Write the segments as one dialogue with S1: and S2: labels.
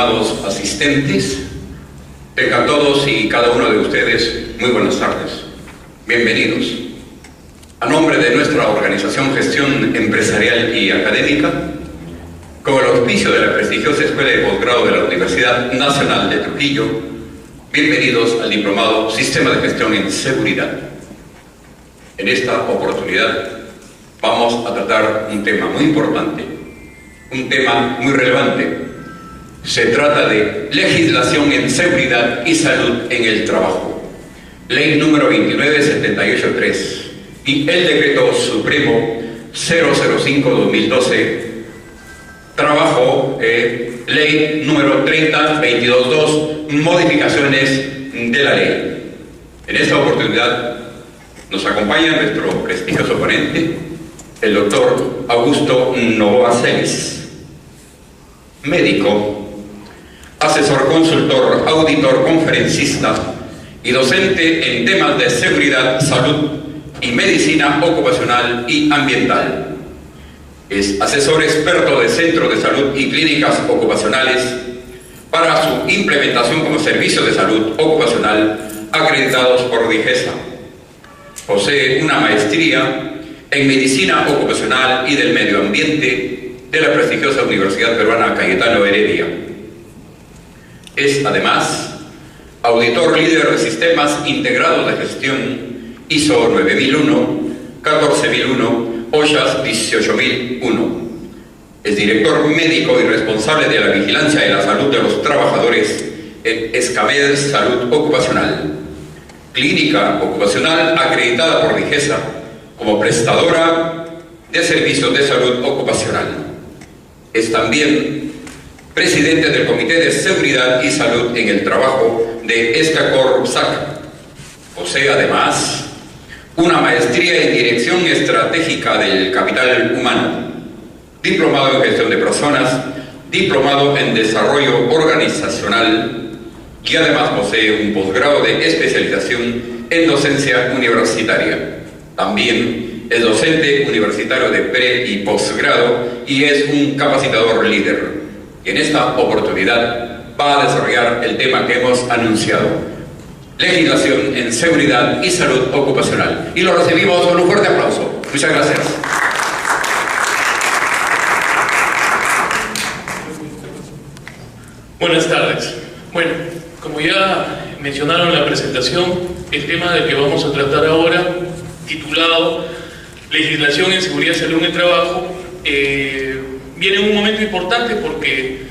S1: estimados asistentes, tengan todos y cada uno de ustedes muy buenas tardes. Bienvenidos. A nombre de nuestra organización Gestión Empresarial y Académica, con el auspicio de la prestigiosa Escuela de Posgrado de la Universidad Nacional de Trujillo, bienvenidos al Diplomado Sistema de Gestión en Seguridad. En esta oportunidad vamos a tratar un tema muy importante, un tema muy relevante. Se trata de legislación en seguridad y salud en el trabajo. Ley número 29783 y el Decreto Supremo 005-2012, Trabajo, Ley número 30-22-2, modificaciones de la ley. En esta oportunidad nos acompaña nuestro prestigioso ponente, el doctor Augusto Novoa Celis, médico, asesor consultor, auditor, conferencista y docente en temas de seguridad, salud y medicina ocupacional y ambiental. Es asesor experto de Centro de Salud y Clínicas Ocupacionales para su implementación como servicio de salud ocupacional acreditados por DIGESA. Posee una maestría en Medicina Ocupacional y del Medio Ambiente de la prestigiosa Universidad Peruana Cayetano Heredia. Es además auditor líder de sistemas integrados de gestión ISO 9001, 14001, OSHA 18001. Es director médico y responsable de la vigilancia de la salud de los trabajadores en Escamed Salud Ocupacional, clínica ocupacional acreditada por DIGESA como prestadora de servicios de salud ocupacional. Es también presidente del Comité de Seguridad y Salud en el Trabajo de ESCACOR-SAC. Posee además una maestría en Dirección Estratégica del Capital Humano, diplomado en Gestión de Personas, diplomado en Desarrollo Organizacional y además posee un posgrado de especialización en docencia universitaria. También es docente universitario de pre y posgrado y es un capacitador líder. Y en esta oportunidad va a desarrollar el tema que hemos anunciado: legislación en seguridad y salud ocupacional. Y lo recibimos con un fuerte aplauso. Muchas gracias.
S2: Buenas tardes. Bueno, como ya mencionaron en la presentación, el tema del que vamos a tratar ahora, titulado Legislación en seguridad y salud en el trabajo, viene en un momento importante porque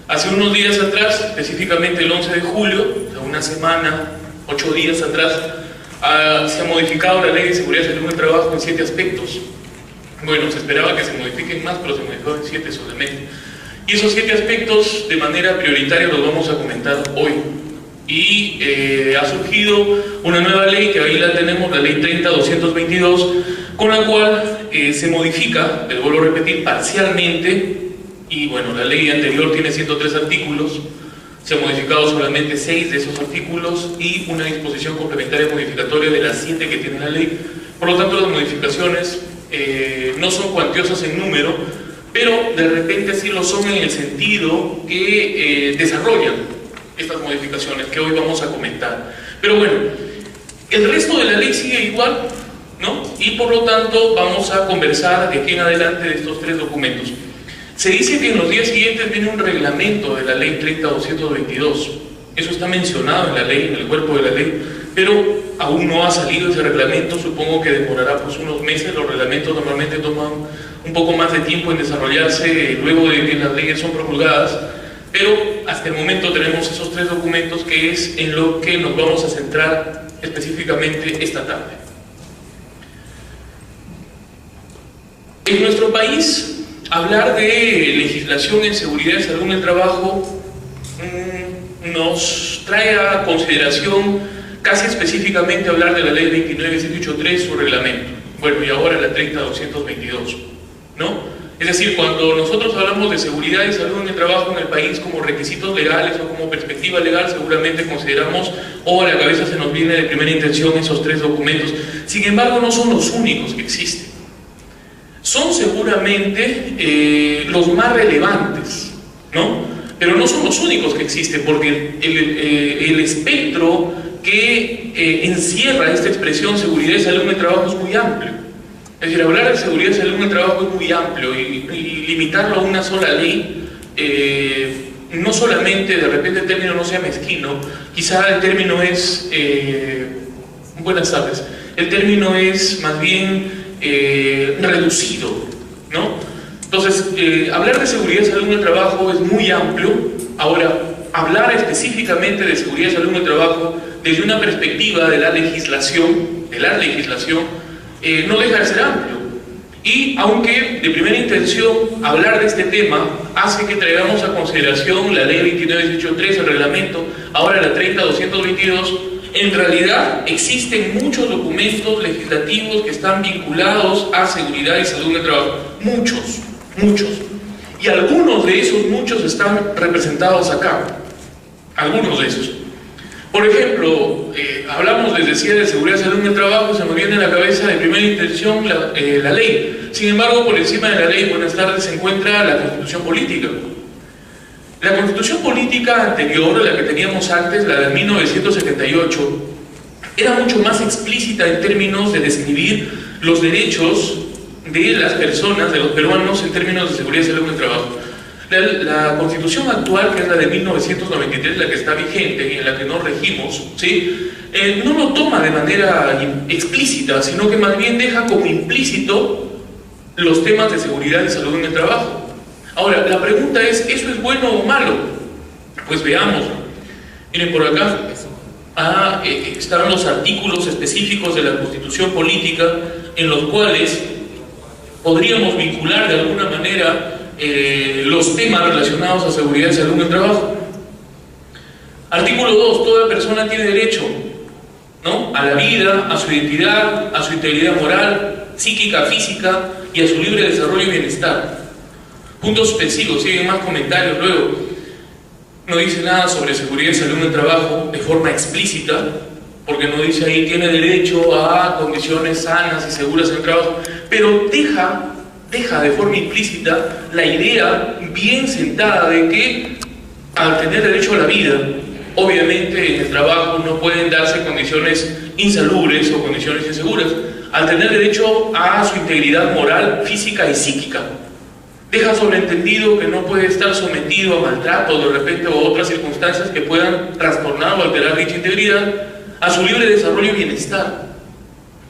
S2: hace unos días atrás, específicamente el 11 de julio, o sea, una semana, 8 días atrás, se ha modificado la Ley de Seguridad y Salud en el Trabajo en 7 aspectos. Bueno, se esperaba que se modifiquen más, pero se modificó en 7 solamente. Y esos 7 aspectos, de manera prioritaria, los vamos a comentar hoy. Y ha surgido una nueva ley, que ahí la tenemos, la Ley 30-222, con la cual se modifica, les vuelvo a repetir, parcialmente. Y bueno, la ley anterior tiene 103 artículos, se han modificado solamente 6 de esos artículos y una disposición complementaria modificatoria de las 7 que tiene la ley. Por lo tanto, las modificaciones no son cuantiosas en número, pero de repente sí lo son en el sentido que desarrollan estas modificaciones que hoy vamos a comentar. Pero bueno, el resto de la ley sigue igual, ¿no? Y por lo tanto vamos a conversar de aquí en adelante de estos 3 documentos. Se dice que en los días siguientes viene un reglamento de la Ley 30-222. Eso está mencionado en la ley, en el cuerpo de la ley, pero aún no ha salido ese reglamento. Supongo que demorará pues unos meses. Los reglamentos normalmente toman un poco más de tiempo en desarrollarse luego de que las leyes son promulgadas, pero hasta el momento tenemos esos 3 documentos, que es en lo que nos vamos a centrar específicamente esta tarde. En nuestro país, hablar de legislación en seguridad y salud en el trabajo nos trae a consideración casi específicamente hablar de la ley 29783, su reglamento. Bueno, y ahora la 30-222, ¿no? Es decir, cuando nosotros hablamos de seguridad y salud en el trabajo en el país como requisitos legales o como perspectiva legal, seguramente consideramos, o a la cabeza se nos viene de primera intención esos 3 documentos. Sin embargo, no son los únicos que existen. Son seguramente los más relevantes, ¿no? Pero no son los únicos que existen, porque el espectro que encierra esta expresión seguridad y salud en el trabajo es muy amplio. Es decir, hablar de seguridad y salud en el trabajo es muy amplio y limitarlo a una sola ley, no solamente de repente el término no sea mezquino, quizá el término es, buenas tardes, el término es más bien reducido, ¿no? Entonces, hablar de seguridad y salud en el trabajo es muy amplio. Ahora, hablar específicamente de seguridad y salud en el trabajo desde una perspectiva de la legislación, no deja de ser amplio. Y aunque de primera intención hablar de este tema hace que traigamos a consideración la ley 29.18.3, el reglamento, ahora la 30.222, en realidad existen muchos documentos legislativos que están vinculados a seguridad y salud en el trabajo. Muchos. Y algunos de esos muchos están representados acá. Algunos de esos. Por ejemplo, hablamos, les decía, de seguridad y salud en el trabajo, se me viene a la cabeza de primera intención la ley. Sin embargo, por encima de la ley, buenas tardes, se encuentra la Constitución Política. La Constitución Política anterior, la que teníamos antes, la de 1978, era mucho más explícita en términos de describir los derechos de las personas, de los peruanos, en términos de seguridad y salud en el trabajo. La Constitución actual, que es la de 1993, la que está vigente y en la que nos regimos, ¿sí? No lo toma de manera explícita, sino que más bien deja como implícito los temas de seguridad y salud en el trabajo. Ahora, la pregunta es, ¿eso es bueno o malo? Pues veamos. Miren, por acá están los artículos específicos de la Constitución Política en los cuales podríamos vincular de alguna manera los temas relacionados a seguridad y salud en el trabajo. Artículo 2. Toda persona tiene derecho, ¿no?, a la vida, a su identidad, a su integridad moral, psíquica, física y a su libre desarrollo y bienestar. Puntos suspensivos, siguen más comentarios luego. No dice nada sobre seguridad y salud en el trabajo de forma explícita, porque no dice ahí tiene derecho a condiciones sanas y seguras en el trabajo, pero deja de forma implícita la idea bien sentada de que al tener derecho a la vida, obviamente en el trabajo no pueden darse condiciones insalubres o condiciones inseguras. Al tener derecho a su integridad moral, física y psíquica, deja sobreentendido que no puede estar sometido a maltrato de repente o otras circunstancias que puedan trastornar o alterar dicha integridad, a su libre desarrollo y bienestar.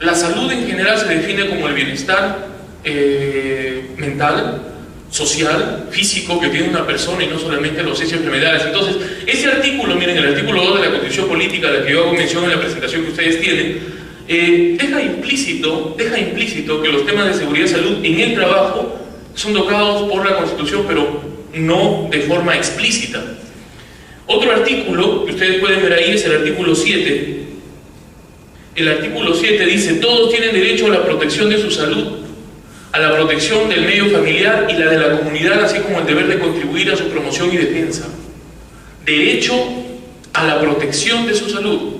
S2: La salud en general se define como el bienestar mental, social, físico que tiene una persona y no solamente los hechos y enfermedades. Entonces, ese artículo, miren, el artículo 2 de la Constitución Política, de la que yo hago mención en la presentación que ustedes tienen, deja implícito que los temas de seguridad y salud en el trabajo son tocados por la Constitución, pero no de forma explícita. Otro artículo que ustedes pueden ver ahí es el artículo 7. El artículo 7 dice: todos tienen derecho a la protección de su salud, a la protección del medio familiar y la de la comunidad, así como el deber de contribuir a su promoción y defensa. Derecho a la protección de su salud,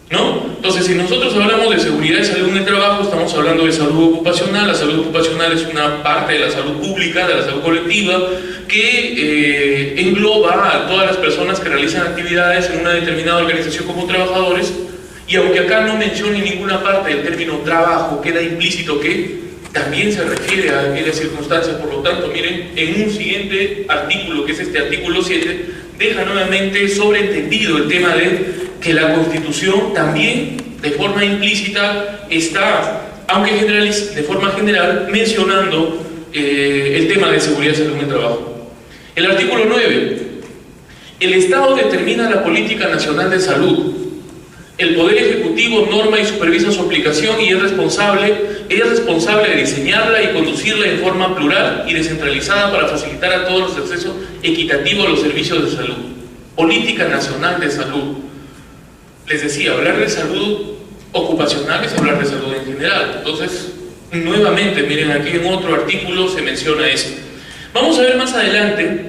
S2: ¿no? Entonces, si nosotros hablamos de seguridad y salud en el trabajo, estamos hablando de salud ocupacional. La salud ocupacional es una parte de la salud pública, de la salud colectiva, que engloba a todas las personas que realizan actividades en una determinada organización como trabajadores, y aunque acá no mencione en ninguna parte del término trabajo, queda implícito que también se refiere a aquellas circunstancias. Por lo tanto, miren, en un siguiente artículo, que es este artículo 7, deja nuevamente sobreentendido el tema de que la Constitución también, de forma implícita, está, aunque de forma general, mencionando el tema de seguridad y salud en el trabajo. El artículo 9. El Estado determina la política nacional de salud. El Poder Ejecutivo norma y supervisa su aplicación y es responsable de diseñarla y conducirla en forma plural y descentralizada para facilitar a todos los acceso equitativo a los servicios de salud. Política Nacional de Salud. Les decía, hablar de salud ocupacional es hablar de salud en general. Entonces, nuevamente, miren, aquí en otro artículo se menciona eso. Vamos a ver más adelante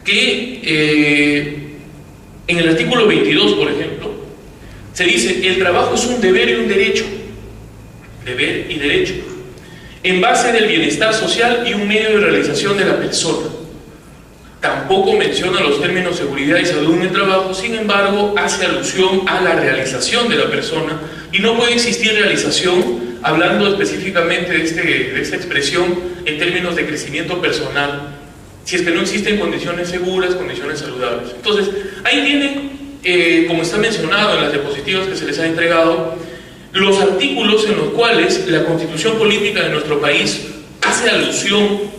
S2: que en el artículo 22, por ejemplo, se dice: el trabajo es un deber y un derecho. Deber y derecho. En base del bienestar social y un medio de realización de la persona. tampoco menciona los términos seguridad y salud en el trabajo, sin embargo, hace alusión a la realización de la persona, y no puede existir realización, hablando específicamente de esta expresión en términos de crecimiento personal, si es que no existen condiciones seguras, condiciones saludables. Entonces, ahí tienen, como está mencionado en las diapositivas que se les ha entregado, los artículos en los cuales la Constitución Política de nuestro país hace alusión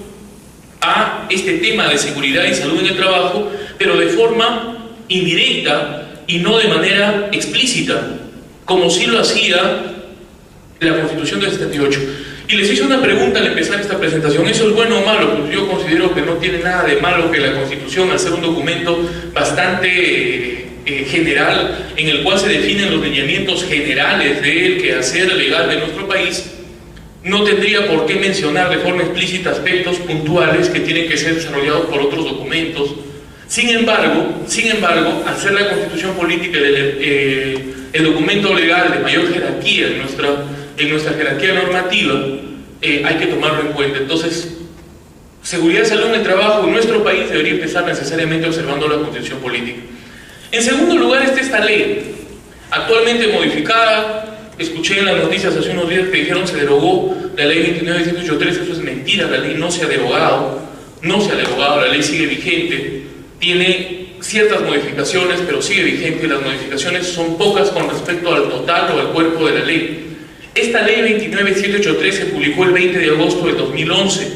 S2: a este tema de seguridad y salud en el trabajo, pero de forma indirecta y no de manera explícita, como sí lo hacía la Constitución del 78. Y les hice una pregunta al empezar esta presentación: ¿eso es bueno o malo? Pues yo considero que no tiene nada de malo que la Constitución, al ser un documento bastante general, en el cual se definen los lineamientos generales del quehacer legal de nuestro país, no tendría por qué mencionar de forma explícita aspectos puntuales que tienen que ser desarrollados por otros documentos. Sin embargo, al ser la Constitución Política el documento legal de mayor jerarquía en nuestra jerarquía normativa, hay que tomarlo en cuenta. Entonces, seguridad y salud en el trabajo en nuestro país debería empezar necesariamente observando la Constitución Política. En segundo lugar está esta ley, actualmente modificada. Escuché en las noticias hace unos días que dijeron se derogó la ley 29.183, eso es mentira, la ley no se ha derogado, la ley sigue vigente, tiene ciertas modificaciones, pero sigue vigente, y las modificaciones son pocas con respecto al total o al cuerpo de la ley. Esta ley 29.783 se publicó el 20 de agosto de 2011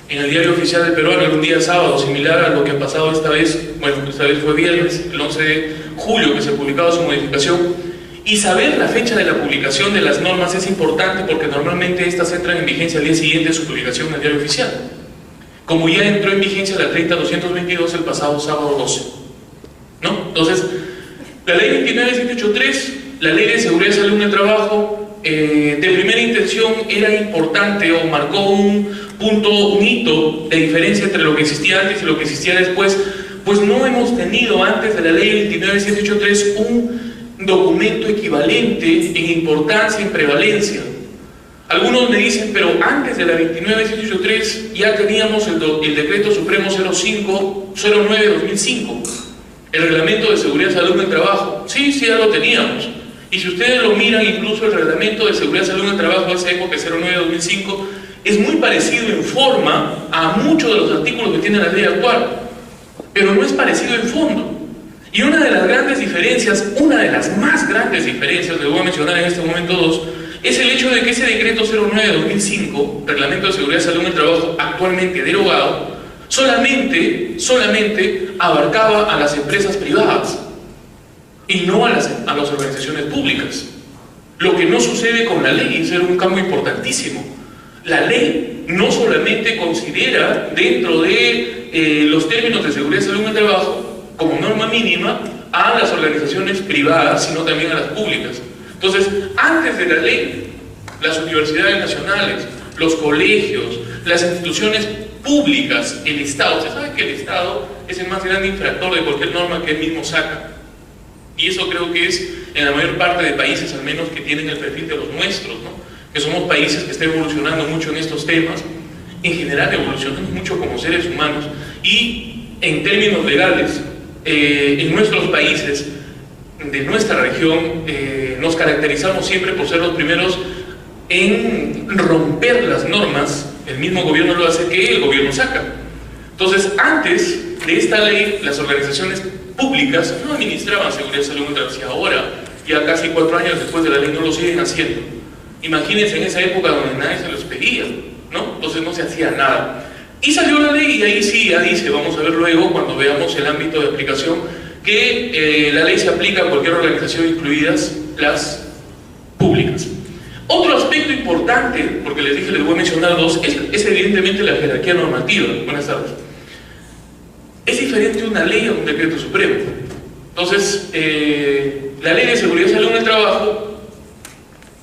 S2: en el Diario Oficial del Perú, en un día sábado, similar a lo que ha pasado esta vez. Bueno, esta vez fue viernes, el 11 de julio que se publicaba su modificación. Y saber la fecha de la publicación de las normas es importante, porque normalmente estas entran en vigencia al día siguiente de su publicación en el Diario Oficial, como ya entró en vigencia la 30.222 el pasado sábado 12, ¿no? Entonces, la ley 29.783, la ley de seguridad y salud en el trabajo, de primera intención era importante, o marcó un hito de diferencia entre lo que existía antes y lo que existía después, pues no hemos tenido antes de la ley 29.783 un documento equivalente en importancia, en prevalencia. Algunos me dicen, pero antes de la 29.783 ya teníamos el Decreto Supremo 09/2005, el Reglamento de Seguridad y Salud en el Trabajo. Sí, ya lo teníamos. Y si ustedes lo miran, incluso el Reglamento de Seguridad y Salud en el Trabajo de esa época, 09/2005, es muy parecido en forma a muchos de los artículos que tiene la ley actual, pero no es parecido en fondo. Y una de las grandes diferencias, una de las más grandes diferencias, les voy a mencionar en este momento dos, es el hecho de que ese Decreto 09/2005, Reglamento de Seguridad y Salud en el Trabajo, actualmente derogado, solamente abarcaba a las empresas privadas y no a las organizaciones públicas. Lo que no sucede con la ley, es un cambio importantísimo. La ley no solamente considera dentro de los términos de seguridad y salud en el trabajo como norma mínima a las organizaciones privadas, sino también a las públicas. Entonces, antes de la ley, las universidades nacionales, los colegios, las instituciones públicas, el Estado, usted sabe que el Estado es el más grande infractor de cualquier norma que él mismo saca. Y eso creo que es en la mayor parte de países, al menos que tienen el perfil de los nuestros, ¿no? Que somos países que están evolucionando mucho en estos temas, en general evolucionamos mucho como seres humanos, y en términos legales, en nuestros países de nuestra región nos caracterizamos siempre por ser los primeros en romper las normas. El mismo gobierno lo hace que el gobierno saca. Entonces, antes de esta ley, las organizaciones públicas no administraban seguridad y salud en el trabajo. Ahora, ya casi 4 años después de la ley, no lo siguen haciendo. Imagínense en esa época donde nadie se los pedía, ¿no? Entonces no se hacía nada. Y salió la ley, y ahí sí, ya dice, vamos a ver luego cuando veamos el ámbito de aplicación, que la ley se aplica a cualquier organización, incluidas las públicas. Otro aspecto importante, porque les dije, les voy a mencionar dos, es evidentemente la jerarquía normativa. Buenas tardes. Es diferente una ley a un decreto supremo. Entonces, la ley de seguridad y salud en el trabajo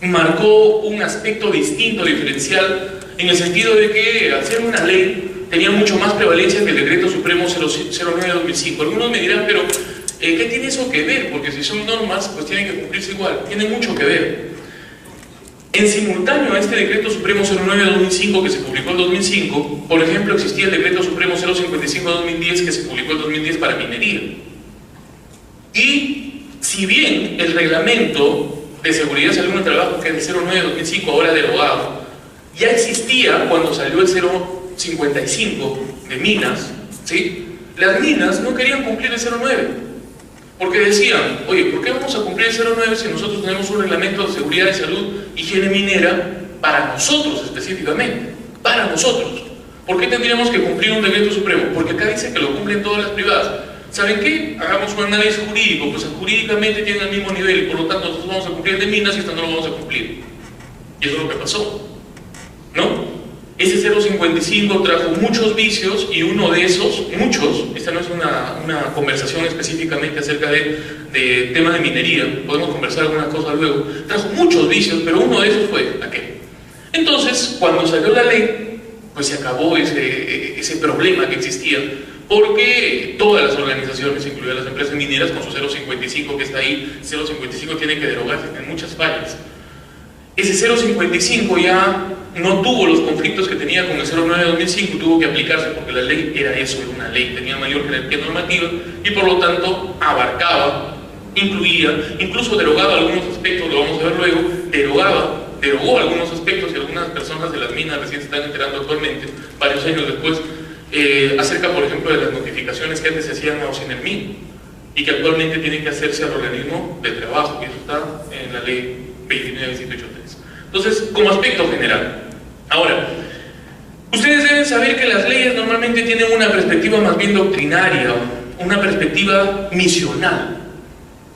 S2: marcó un aspecto distinto, diferencial, en el sentido de que al ser una ley tenía mucho más prevalencia que el Decreto Supremo 09/2005. Algunos me dirán, pero ¿qué tiene eso que ver? Porque si son normas, pues tienen que cumplirse igual. Tiene mucho que ver. En simultáneo a este Decreto Supremo 09/2005 que se publicó en 2005, por ejemplo, existía el Decreto Supremo 055/2010 que se publicó en 2010 para minería. Y si bien el Reglamento de Seguridad, Salud en el Trabajo, que es el 09/2005, ahora derogado, ya existía cuando salió el 055 de minas, ¿sí? Las minas no querían cumplir el 09, porque decían, oye, ¿por qué vamos a cumplir el 09 si nosotros tenemos un reglamento de seguridad y salud, higiene minera, para nosotros específicamente? Para nosotros. ¿Por qué tendríamos que cumplir un decreto supremo? Porque acá dice que lo cumplen todas las privadas. ¿Saben qué? Hagamos un análisis jurídico, pues jurídicamente tienen el mismo nivel y por lo tanto nosotros vamos a cumplir el de minas y esto no lo vamos a cumplir. Y eso es lo que pasó, ¿no? Ese 055 trajo muchos vicios y uno de esos, muchos, esta no es una conversación específicamente acerca de temas de minería, podemos conversar algunas cosas luego, trajo muchos vicios, pero uno de esos fue aquel. Entonces, cuando salió la ley, pues se acabó ese problema que existía, porque todas las organizaciones, incluidas las empresas mineras, con su 055 que está ahí, 055 tiene que derogarse en muchas fallas. Ese 055 ya no tuvo los conflictos que tenía con el 09/2005, tuvo que aplicarse porque la ley era eso, era una ley, tenía mayor jerarquía normativa y por lo tanto abarcaba, incluía, incluso derogaba algunos aspectos, lo vamos a ver luego, derogó algunos aspectos y algunas personas de las minas recién se están enterando actualmente, varios años después, acerca por ejemplo de las notificaciones que antes se hacían a OCINERMIN y que actualmente tienen que hacerse al organismo de trabajo, y eso está en la ley 29.183. Entonces, como aspecto general. Ahora, ustedes deben saber que las leyes normalmente tienen una perspectiva más bien doctrinaria, una perspectiva misional,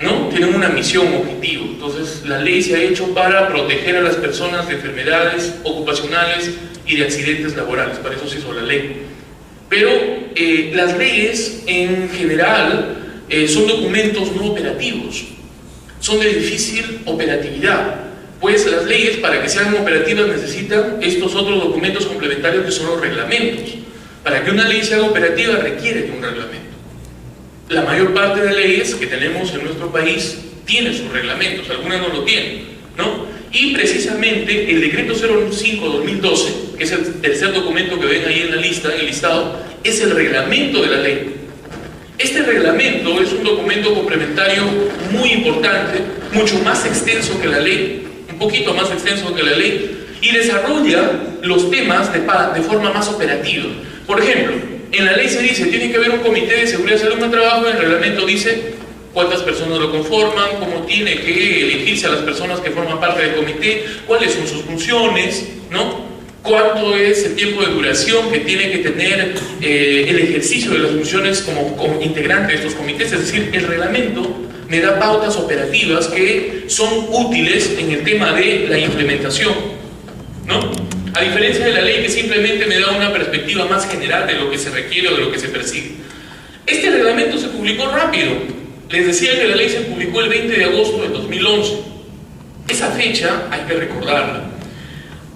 S2: ¿no? Tienen una misión, objetivo. Entonces, la ley se ha hecho para proteger a las personas de enfermedades ocupacionales y de accidentes laborales, para eso se hizo la ley. Pero las leyes, en general, son documentos no operativos, son de difícil operatividad. Pues las leyes, para que sean operativas, necesitan estos otros documentos complementarios que son los reglamentos. Para que una ley sea operativa requiere de un reglamento. La mayor parte de leyes que tenemos en nuestro país tienen sus reglamentos, algunas no lo tienen, ¿no? Y precisamente el Decreto 05/2012, que es el tercer documento que ven ahí en la lista, en el listado, es el reglamento de la ley. Este reglamento es un documento complementario muy importante, mucho más extenso que la ley, un poquito más extenso que la ley, y desarrolla los temas de forma más operativa. Por ejemplo, en la ley se dice, tiene que haber un comité de seguridad y salud en el trabajo, en el reglamento dice cuántas personas lo conforman, cómo tiene que elegirse a las personas que forman parte del comité, cuáles son sus funciones, ¿no? Cuánto es el tiempo de duración que tiene que tener el ejercicio de las funciones como integrante de estos comités. Es decir, el reglamento me da pautas operativas que son útiles en el tema de la implementación, ¿no? A diferencia de la ley que simplemente me da una perspectiva más general de lo que se requiere o de lo que se persigue. Este reglamento se publicó rápido. Les decía que la ley se publicó el 20 de agosto de 2011. Esa fecha hay que recordarla.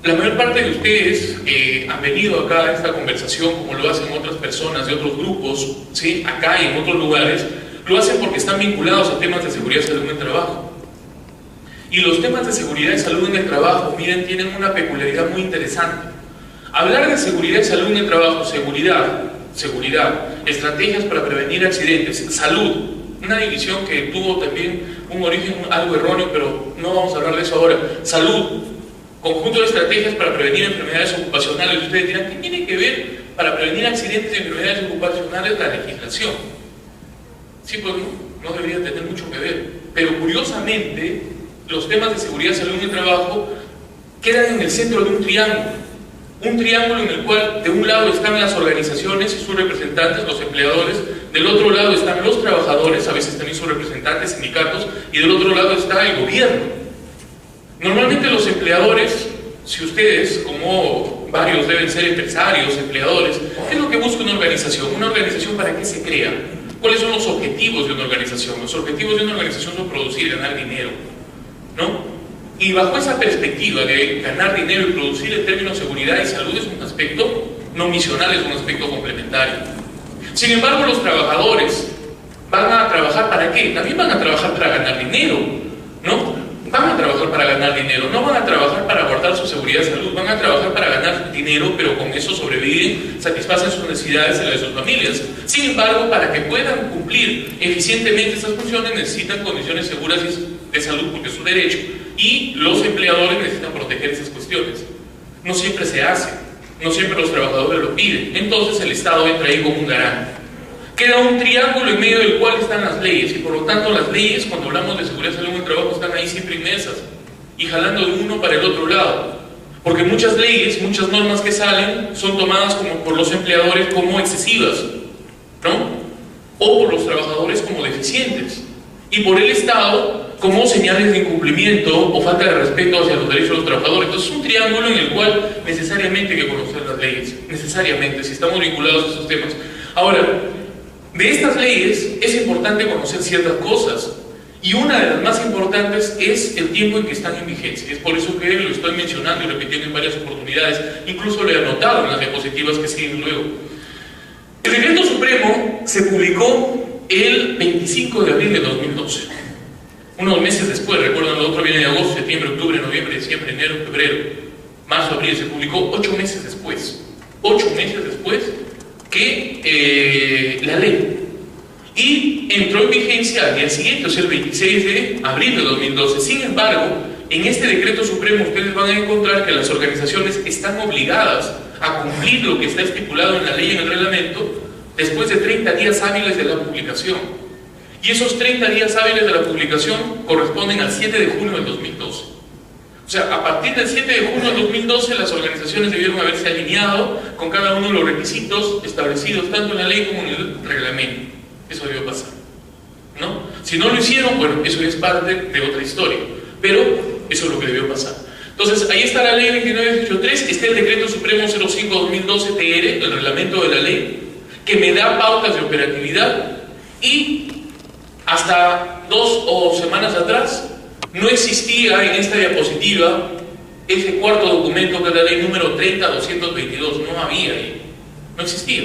S2: La mayor parte de ustedes que han venido acá a esta conversación, como lo hacen otras personas de otros grupos, ¿sí? Acá y en otros lugares, lo hacen porque están vinculados a temas de seguridad y salud en el trabajo. Y los temas de seguridad y salud en el trabajo, miren, tienen una peculiaridad muy interesante. Hablar de seguridad y salud en el trabajo, seguridad, estrategias para prevenir accidentes, salud, una división que tuvo también un origen algo erróneo, pero no vamos a hablar de eso ahora. Salud, conjunto de estrategias para prevenir enfermedades ocupacionales. Ustedes dirán, ¿qué tiene que ver para prevenir accidentes y enfermedades ocupacionales la legislación? Sí, pues no debería tener mucho que ver. Pero curiosamente, los temas de seguridad y salud en el trabajo quedan en el centro de un triángulo en el cual de un lado están las organizaciones y sus representantes, los empleadores, del otro lado están los trabajadores, a veces también sus representantes, sindicatos, y del otro lado está el gobierno. Normalmente los empleadores, si ustedes, como varios deben ser empresarios, empleadores, ¿qué es lo que busca una organización? ¿Una organización para qué se crea? ¿Cuáles son los objetivos de una organización? Los objetivos de una organización son producir y ganar dinero, ¿no? Y bajo esa perspectiva de ganar dinero y producir en términos de seguridad y salud es un aspecto no misional, es un aspecto complementario. Sin embargo, los trabajadores van a trabajar ¿para qué? También van a trabajar para ganar dinero, ¿no? van a trabajar para ganar dinero, no van a trabajar para guardar su seguridad de salud, van a trabajar para ganar dinero, pero con eso sobreviven, satisfacen sus necesidades y las de sus familias. Sin embargo, para que puedan cumplir eficientemente estas funciones necesitan condiciones seguras de salud porque es un derecho, y los empleadores necesitan proteger esas cuestiones. No siempre se hace, no siempre los trabajadores lo piden, entonces el Estado entra ahí como un garante. Queda un triángulo en medio del cual están las leyes, y por lo tanto las leyes, cuando hablamos de seguridad y salud en el trabajo, están ahí siempre inmersas y jalando de uno para el otro lado, porque muchas leyes, muchas normas que salen son tomadas como por los empleadores como excesivas, ¿no? O por los trabajadores como deficientes, y por el Estado como señales de incumplimiento o falta de respeto hacia los derechos de los trabajadores. Entonces es un triángulo en el cual necesariamente hay que conocer las leyes, necesariamente, si estamos vinculados a esos temas. Ahora, de estas leyes es importante conocer ciertas cosas, y una de las más importantes es el tiempo en que están en vigencia. Es por eso que lo estoy mencionando y repitiendo en varias oportunidades, incluso lo he anotado en las diapositivas que siguen luego. El Decreto Supremo se publicó el 25 de abril de 2012, unos meses después. Recuerdan, lo otro viene de agosto, septiembre, octubre, noviembre, diciembre, enero, febrero, marzo, abril. Se publicó 8 meses después, 8 meses después que la ley, y entró en vigencia al día siguiente, o sea, el 26 de abril de 2012. Sin embargo, en este Decreto Supremo ustedes van a encontrar que las organizaciones están obligadas a cumplir lo que está estipulado en la ley y en el reglamento después de 30 días hábiles de la publicación, y esos 30 días hábiles de la publicación corresponden al 7 de junio del 2012. O sea, a partir del 7 de junio del 2012 las organizaciones debieron haberse alineado con cada uno de los requisitos establecidos tanto en la ley como en el reglamento. Eso debió pasar, ¿no? Si no lo hicieron, bueno, eso es parte de otra historia, pero eso es lo que debió pasar. Entonces, ahí está la ley 2983, está el Decreto Supremo 05-2012 TR, el reglamento de la ley, que me da pautas de operatividad, y hasta 2 semanas atrás no existía en esta diapositiva ese cuarto documento que es la ley número 30-222, no había ahí, no existía.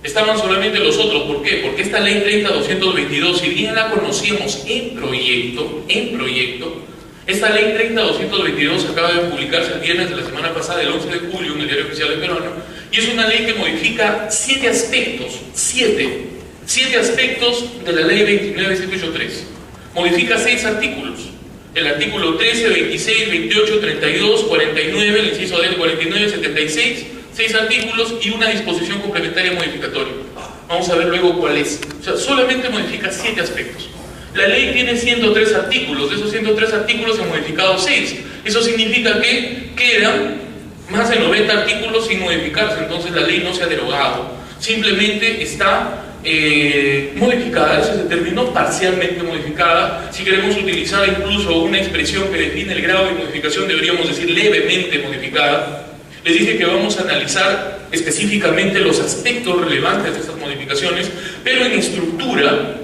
S2: Estaban solamente los otros. ¿Por qué? Porque esta ley 30-222, si bien la conocíamos en proyecto, esta ley 30-222 acaba de publicarse el viernes de la semana pasada, el 11 de julio, en el Diario Oficial del Peruano, y es una ley que modifica 7 aspectos de la ley 29-783. Modifica 6 artículos. El artículo 13, 26, 28, 32, 49, el inciso D, 49, 76, 6 artículos y una disposición complementaria modificatoria. Vamos a ver luego cuál es. O sea, solamente modifica 7 aspectos. La ley tiene 103 artículos, de esos 103 artículos se han modificado 6. Eso significa que quedan más de 90 artículos sin modificarse, entonces la ley no se ha derogado, simplemente está modificada. Ese es el término, parcialmente modificada. Si queremos utilizar incluso una expresión que define el grado de modificación, deberíamos decir levemente modificada. Les dije que vamos a analizar específicamente los aspectos relevantes de estas modificaciones, pero en estructura,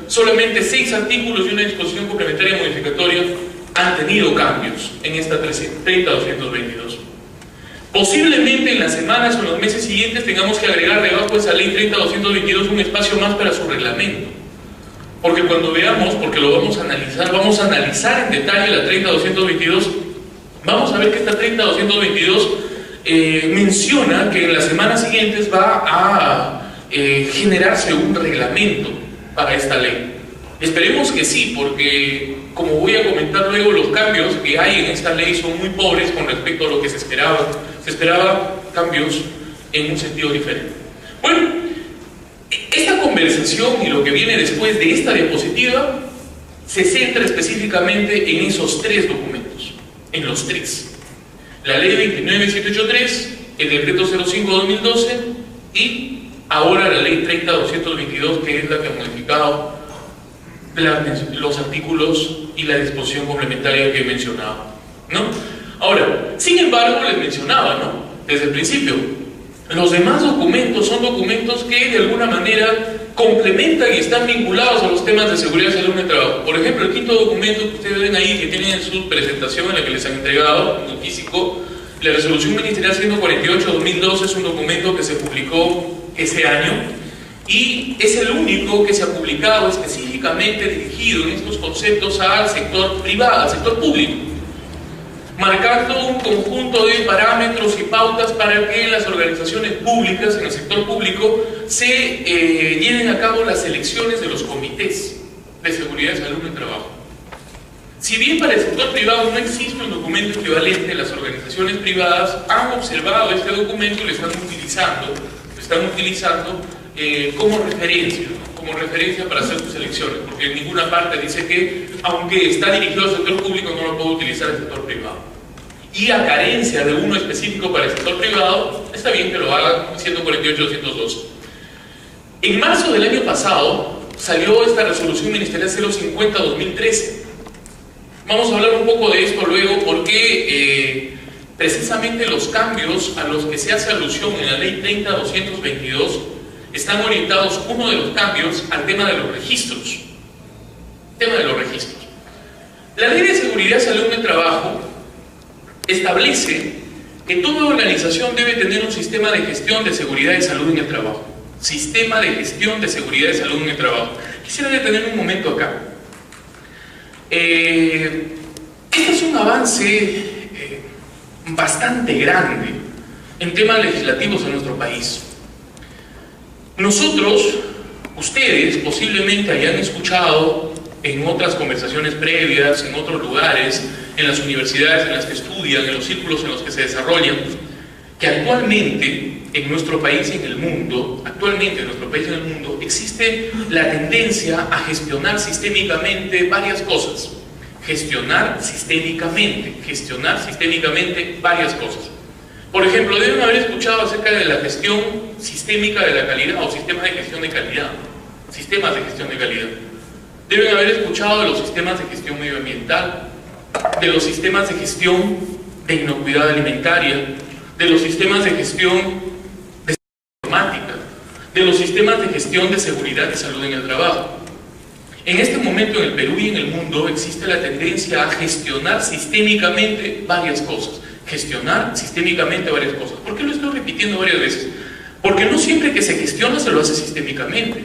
S2: solamente 6 artículos y una disposición complementaria modificatoria han tenido cambios en esta 30-222. Posiblemente en las semanas o en los meses siguientes tengamos que agregar debajo de esa ley 30-222 un espacio más para su reglamento. Porque cuando veamos, porque lo vamos a analizar en detalle la 30-222, vamos a ver que esta 30-222 menciona que en las semanas siguientes va a generarse un reglamento para esta ley. Esperemos que sí, porque como voy a comentar luego, los cambios que hay en esta ley son muy pobres con respecto a lo que se esperaba. Se esperaban cambios en un sentido diferente. Bueno, esta conversación y lo que viene después de esta diapositiva se centra específicamente en esos 3 documentos, en los 3. La ley 29-783, el decreto 05-2012 y ahora la ley 30-222, que es la que ha modificado los artículos y la disposición complementaria que he mencionado, ¿no? Ahora, sin embargo, les mencionaba, ¿no?, desde el principio, los demás documentos son documentos que de alguna manera complementan y están vinculados a los temas de seguridad y salud en el trabajo. Por ejemplo, el quinto documento que ustedes ven ahí, que tienen en su presentación, en la que les han entregado, en físico, la resolución ministerial 148-2012, es un documento que se publicó ese año y es el único que se ha publicado específicamente dirigido en estos conceptos al sector privado, al sector público, marcando un conjunto de parámetros y pautas para que en las organizaciones públicas, en el sector público, se lleven a cabo las elecciones de los comités de seguridad y salud en el trabajo. Si bien para el sector privado no existe un documento equivalente, las organizaciones privadas han observado este documento y lo están utilizando como referencia para hacer sus elecciones, porque en ninguna parte dice que, aunque está dirigido al sector público, no lo puede utilizar el sector privado. Y a carencia de uno específico para el sector privado, está bien que lo haga 148-212. En marzo del año pasado salió esta resolución ministerial 050-2013. Vamos a hablar un poco de esto luego, porque precisamente los cambios a los que se hace alusión en la ley 30-222 están orientados, uno de los cambios, al tema de los registros. La Ley de Seguridad y Salud en el Trabajo establece que toda organización debe tener un sistema de gestión de seguridad y salud en el trabajo. Sistema de gestión de seguridad y salud en el trabajo. Quisiera detener un momento acá. Este es un avance bastante grande en temas legislativos en nuestro país. Nosotros, ustedes posiblemente hayan escuchado en otras conversaciones previas, en otros lugares, en las universidades en las que estudian, en los círculos en los que se desarrollan, que actualmente en nuestro país y en el mundo, existe la tendencia a gestionar sistémicamente varias cosas. Gestionar sistémicamente varias cosas. Por ejemplo, deben haber escuchado acerca de la gestión sistémica de la calidad o sistemas de gestión de calidad. Deben haber escuchado de los sistemas de gestión medioambiental, de los sistemas de gestión de inocuidad alimentaria, de los sistemas de gestión de informática, de los sistemas de gestión de seguridad y salud en el trabajo. En este momento en el Perú y en el mundo existe la tendencia a gestionar sistémicamente varias cosas. ¿Por qué lo estoy repitiendo varias veces? Porque no siempre que se gestiona se lo hace sistémicamente.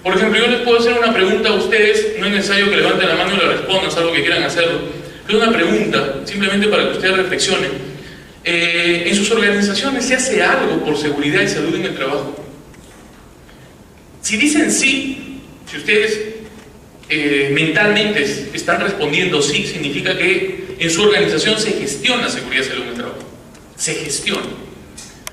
S2: Por ejemplo, yo les puedo hacer una pregunta a ustedes, no es necesario que levanten la mano y la respondan, salvo que quieran hacerlo. Es una pregunta, simplemente para que ustedes reflexionen. ¿En sus organizaciones se hace algo por seguridad y salud en el trabajo? Si dicen sí, si ustedes mentalmente están respondiendo sí, significa que en su organización se gestiona seguridad y salud en el trabajo. Se gestiona.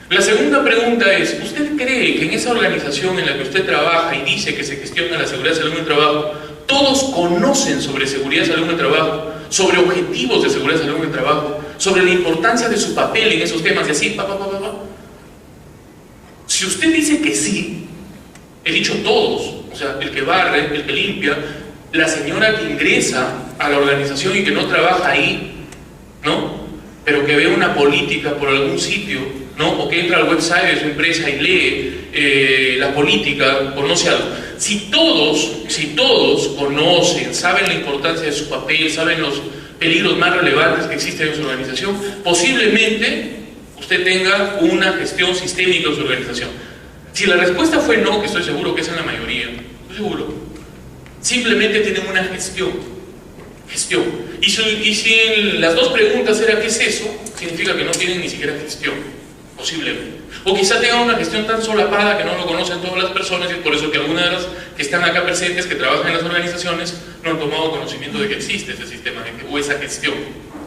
S2: La segunda pregunta es, ¿usted cree que en esa organización en la que usted trabaja y dice que se gestiona la seguridad y salud en el trabajo, todos conocen sobre seguridad y salud en el trabajo, sobre objetivos de seguridad y salud en el trabajo, sobre la importancia de su papel en esos temas y así, Si usted dice que sí, he dicho todos, o sea, el que barre, el que limpia, la señora que ingresa a la organización y que no trabaja ahí, ¿no? Pero que ve una política por algún sitio, ¿no? O que entra al website de su empresa y lee la política, conoce algo. Si todos conocen, saben la importancia de su papel, saben los peligros más relevantes que existen en su organización, posiblemente usted tenga una gestión sistémica en su organización. Si la respuesta fue no, que estoy seguro que es en la mayoría, estoy seguro, simplemente tienen una gestión. Y si las dos preguntas eran ¿qué es eso?, significa que no tienen ni siquiera gestión, posiblemente. O quizá tengan una gestión tan solapada que no lo conocen todas las personas, y es por eso que algunas de las que están acá presentes, que trabajan en las organizaciones, no han tomado conocimiento de que existe ese sistema o esa gestión.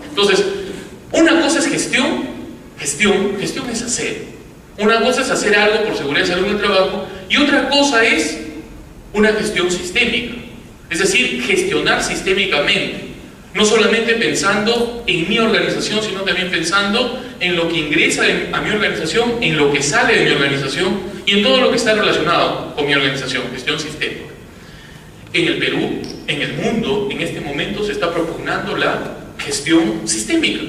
S2: Entonces, una cosa es gestión es hacer. Una cosa es hacer algo por seguridad y salud en el trabajo, y otra cosa es una gestión sistémica. Es decir, gestionar sistémicamente, no solamente pensando en mi organización, sino también pensando en lo que ingresa a mi organización, en lo que sale de mi organización y en todo lo que está relacionado con mi organización, gestión sistémica. En el Perú, en el mundo, en este momento se está propugnando la gestión sistémica.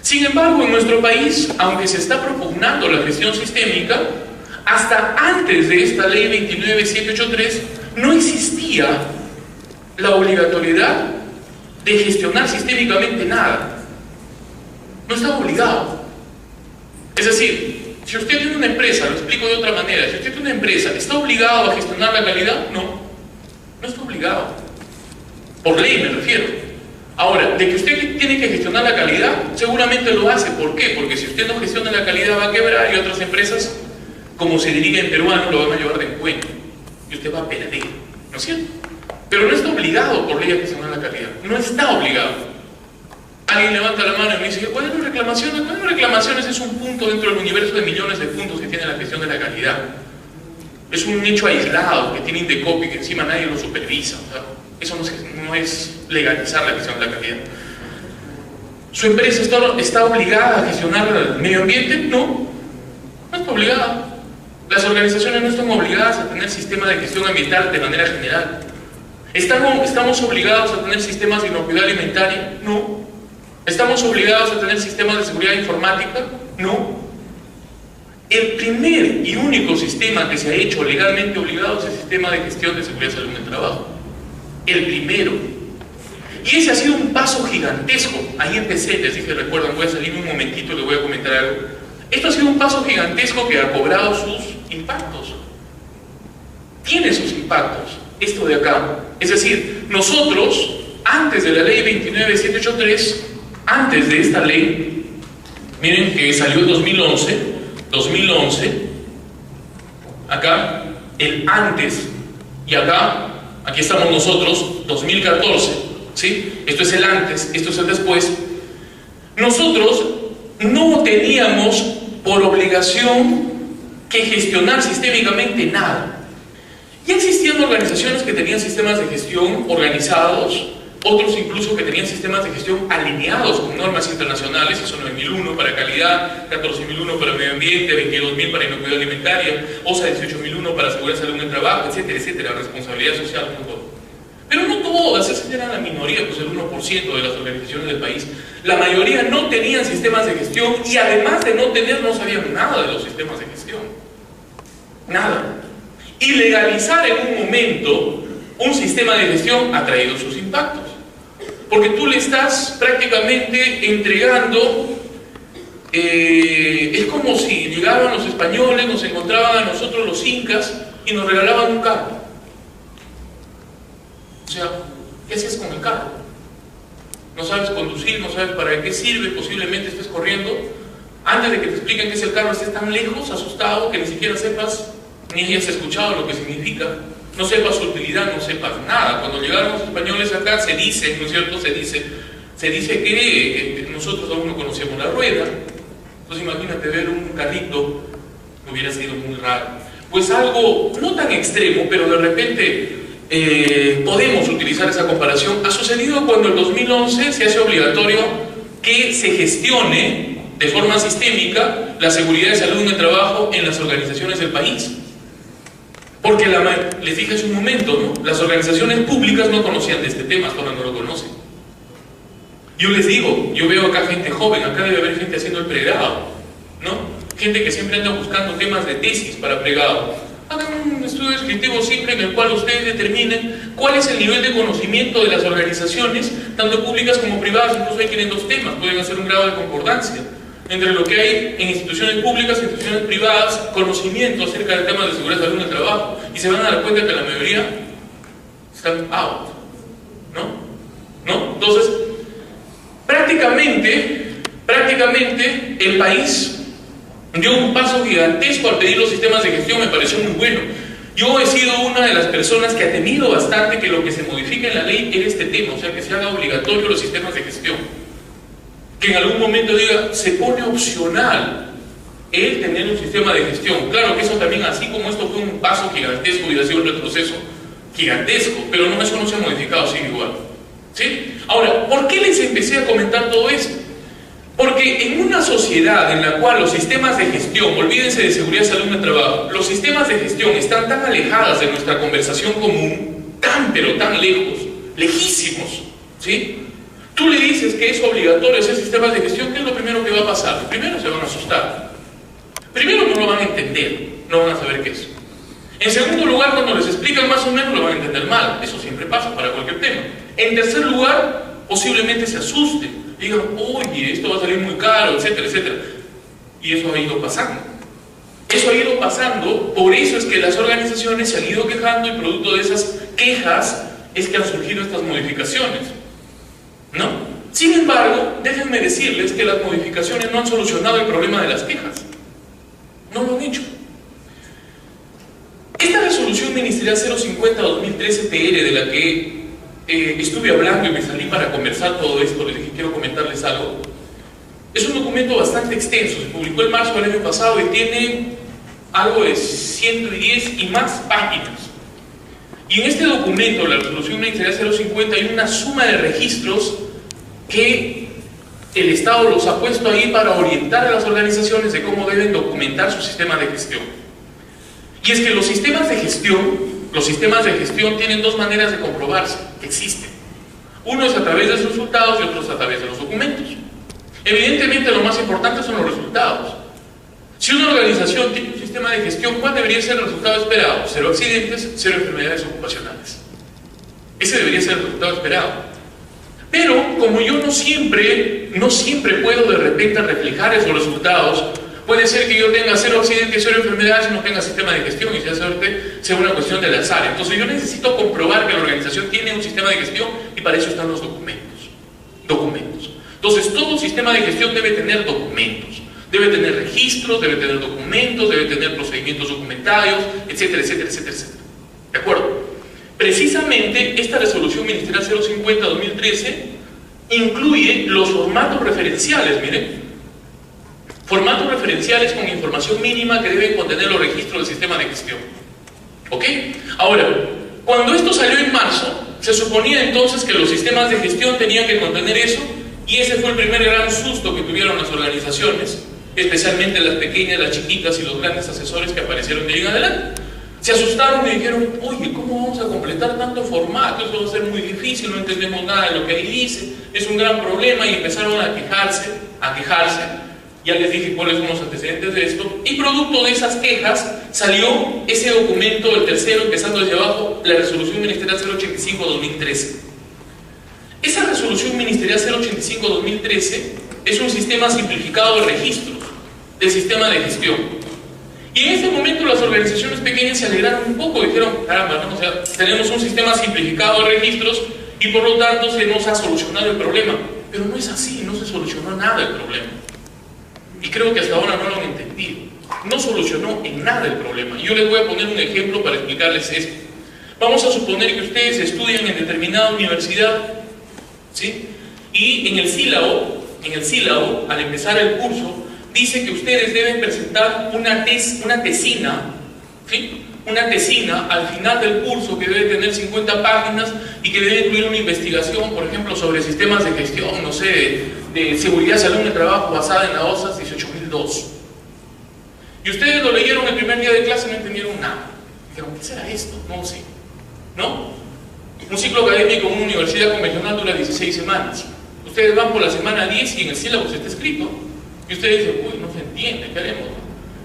S2: Sin embargo, en nuestro país, aunque se está propugnando la gestión sistémica, hasta antes de esta ley 29783 no existía la obligatoriedad de gestionar sistémicamente nada. No estaba obligado. Es decir, Si usted tiene una empresa, lo explico de otra manera, si usted tiene una empresa, ¿está obligado a gestionar la calidad? No, no está obligado. Por ley me refiero. Ahora, de que usted tiene que gestionar la calidad, seguramente lo hace. ¿Por qué? Porque si usted no gestiona la calidad va a quebrar y otras empresas, como se diría en peruano, lo van a llevar de encuentro. Y usted va a perder, ¿no es cierto? Pero no está obligado por ley a gestionar la calidad. No está obligado. Alguien levanta la mano y me dice, ¿cuál es la reclamación? ¿Cuál es la reclamación? Ese es un punto dentro del universo de millones de puntos que tiene la gestión de la calidad. Es un hecho aislado que tiene Indecopi, que encima nadie lo supervisa. O sea, eso no es legalizar la gestión de la calidad. ¿Su empresa está obligada a gestionar el medio ambiente? No, no está obligada. Las organizaciones no están obligadas a tener sistemas de gestión ambiental de manera general. ¿Estamos obligados a tener sistemas de inocuidad alimentaria? No. ¿Estamos obligados a tener sistemas de seguridad informática? No. El primer y único sistema que se ha hecho legalmente obligado es el sistema de gestión de seguridad y salud en el trabajo. El primero. Y ese ha sido un paso gigantesco. Ahí empecé, les dije, recuerdan, voy a salir un momentito y les voy a comentar algo. Esto ha sido un paso gigantesco que ha cobrado sus impactos. Tiene sus impactos, esto de acá. Es decir, nosotros, antes de la ley 29783, antes de esta ley, miren que salió en 2011, acá, el antes, y acá, aquí estamos nosotros, 2014, ¿sí? Esto es el antes, esto es el después. Nosotros no teníamos por obligación que gestionar sistémicamente nada. Ya existían organizaciones que tenían sistemas de gestión organizados, otros incluso que tenían sistemas de gestión alineados con normas internacionales, eso 9001 para calidad, 14001 para medio ambiente, 22000 para inocuidad alimentaria, OSA 18001 para seguridad y salud en el trabajo, etcétera, etcétera, responsabilidad social, todo. Pero no todas, esas eran la minoría, pues el 1% de las organizaciones del país. La mayoría no tenían sistemas de gestión y además de no tener, no sabían nada de los sistemas de gestión. Nada. Y legalizar en un momento un sistema de gestión ha traído sus impactos. Porque tú le estás prácticamente entregando, es como si llegaban los españoles, nos encontraban a nosotros los incas y nos regalaban un carro. O sea, ¿qué haces con el carro? No sabes conducir, no sabes para qué sirve, posiblemente estés corriendo. Antes de que te expliquen qué es el carro, estés tan lejos, asustado, que ni siquiera sepas, ni hayas escuchado lo que significa. No sepas su utilidad, no sepas nada. Cuando llegaron los españoles acá, se dice, ¿no es cierto? Se dice que nosotros aún no conocíamos la rueda. Entonces imagínate ver un carrito, hubiera sido muy raro. Pues algo no tan extremo, pero de repente podemos utilizar esa comparación. Ha sucedido cuando en 2011 se hace obligatorio que se gestione de forma sistémica la seguridad y salud en el trabajo en las organizaciones del país. Porque les dije hace un momento, ¿no? Las organizaciones públicas no conocían de este tema, hasta ahora no lo conocen. Yo les digo, yo veo acá gente joven, acá debe haber gente haciendo el pregrado, ¿no? Gente que siempre anda buscando temas de tesis para pregrado. Hagan un estudio descriptivo simple en el cual ustedes determinen cuál es el nivel de conocimiento de las organizaciones, tanto públicas como privadas. Incluso hay quienes dos temas, pueden hacer un grado de concordancia entre lo que hay en instituciones públicas e instituciones privadas, conocimiento acerca del tema de seguridad y salud en el trabajo, y se van a dar cuenta que la mayoría están out, ¿no? Entonces, prácticamente el país dio un paso gigantesco al pedir los sistemas de gestión. Me pareció muy bueno. Yo he sido una de las personas que ha temido bastante que lo que se modifique en la ley era este tema, o sea, que se haga obligatorio los sistemas de gestión. Que en algún momento diga, se pone opcional el tener un sistema de gestión. Claro que eso también, así como esto fue un paso gigantesco y ha sido un retroceso gigantesco, pero no, eso no se ha modificado, sigue igual. ¿Sí? Ahora, ¿por qué les empecé a comentar todo esto? Porque en una sociedad en la cual los sistemas de gestión, olvídense de seguridad y salud en el trabajo, los sistemas de gestión están tan alejadas de nuestra conversación común, pero tan lejos, lejísimos, ¿sí? Tú le dices que es obligatorio hacer sistemas de gestión, ¿qué es lo primero que va a pasar? Primero se van a asustar. Primero no lo van a entender, no van a saber qué es. En segundo lugar, cuando les explican más o menos, lo van a entender mal. Eso siempre pasa para cualquier tema. En tercer lugar, posiblemente se asusten. Digan, oye, esto va a salir muy caro, etcétera, etcétera. Y eso ha ido pasando. Eso ha ido pasando, por eso es que las organizaciones se han ido quejando y producto de esas quejas es que han surgido estas modificaciones, ¿no? Sin embargo, déjenme decirles que las modificaciones no han solucionado el problema de las quejas. No lo han hecho. Esta resolución ministerial 050-2013 TR, de la que estuve hablando y me salí para conversar todo esto, les dije quiero comentarles algo, es un documento bastante extenso, se publicó en marzo del año pasado y tiene algo de 110 y más páginas. Y en este documento, la resolución ministerial 050, hay una suma de registros que el Estado los ha puesto ahí para orientar a las organizaciones de cómo deben documentar su sistema de gestión. Y es que los sistemas de gestión tienen dos maneras de comprobarse, que existen. Uno es a través de sus resultados y otro es a través de los documentos. Evidentemente lo más importante son los resultados. Si una organización tiene un sistema de gestión, ¿cuál debería ser el resultado esperado? 0 accidentes, 0 enfermedades ocupacionales. Ese debería ser el resultado esperado. Pero como yo no siempre puedo de repente reflejar esos resultados, puede ser que yo tenga 0 accidentes, 0 enfermedades y no tenga sistema de gestión y sea una cuestión del azar. Entonces yo necesito comprobar que la organización tiene un sistema de gestión y para eso están los documentos. Entonces todo sistema de gestión debe tener documentos. Debe tener registros, debe tener documentos, debe tener procedimientos documentarios, etcétera, etcétera, etcétera, etcétera. ¿De acuerdo? Precisamente esta resolución ministerial 050-2013 incluye los formatos referenciales, miren. Formatos referenciales con información mínima que deben contener los registros del sistema de gestión. ¿Ok? Ahora, cuando esto salió en marzo, se suponía entonces que los sistemas de gestión tenían que contener eso, y ese fue el primer gran susto que tuvieron las organizaciones, especialmente las pequeñas, las chiquitas y los grandes asesores que aparecieron de ahí en adelante. Se asustaron y dijeron, oye, ¿cómo vamos a completar tanto formato? Eso va a ser muy difícil, no entendemos nada de lo que ahí dice, es un gran problema, y empezaron a quejarse. Ya les dije cuáles son los antecedentes de esto, y producto de esas quejas salió ese documento, el tercero, empezando desde abajo, la resolución ministerial 085-2013. Esa resolución ministerial 085-2013 es un sistema simplificado de registros del sistema de gestión. Y en este momento las organizaciones pequeñas se alegraron un poco, dijeron, caramba, ¿no? O sea, tenemos un sistema simplificado de registros y por lo tanto se nos ha solucionado el problema. Pero no es así, no se solucionó nada el problema. Y creo que hasta ahora no lo han entendido. No solucionó en nada el problema. Y yo les voy a poner un ejemplo para explicarles esto. Vamos a suponer que ustedes estudian en determinada universidad, ¿sí? Y en el sílabo, al empezar el curso, dice que ustedes deben presentar una tesina, ¿sí? Una tesina al final del curso que debe tener 50 páginas y que debe incluir una investigación, por ejemplo, sobre sistemas de gestión, no sé, de seguridad, salud en el trabajo basada en la OSAS 18002. Y ustedes lo leyeron el primer día de clase y no entendieron nada. Dijeron, ¿qué será esto? No sé. ¿No? Un ciclo académico en una universidad convencional dura 16 semanas. Ustedes van por la semana 10 y en el sílabo está escrito. Y ustedes dicen, uy, no se entiende, ¿qué haremos?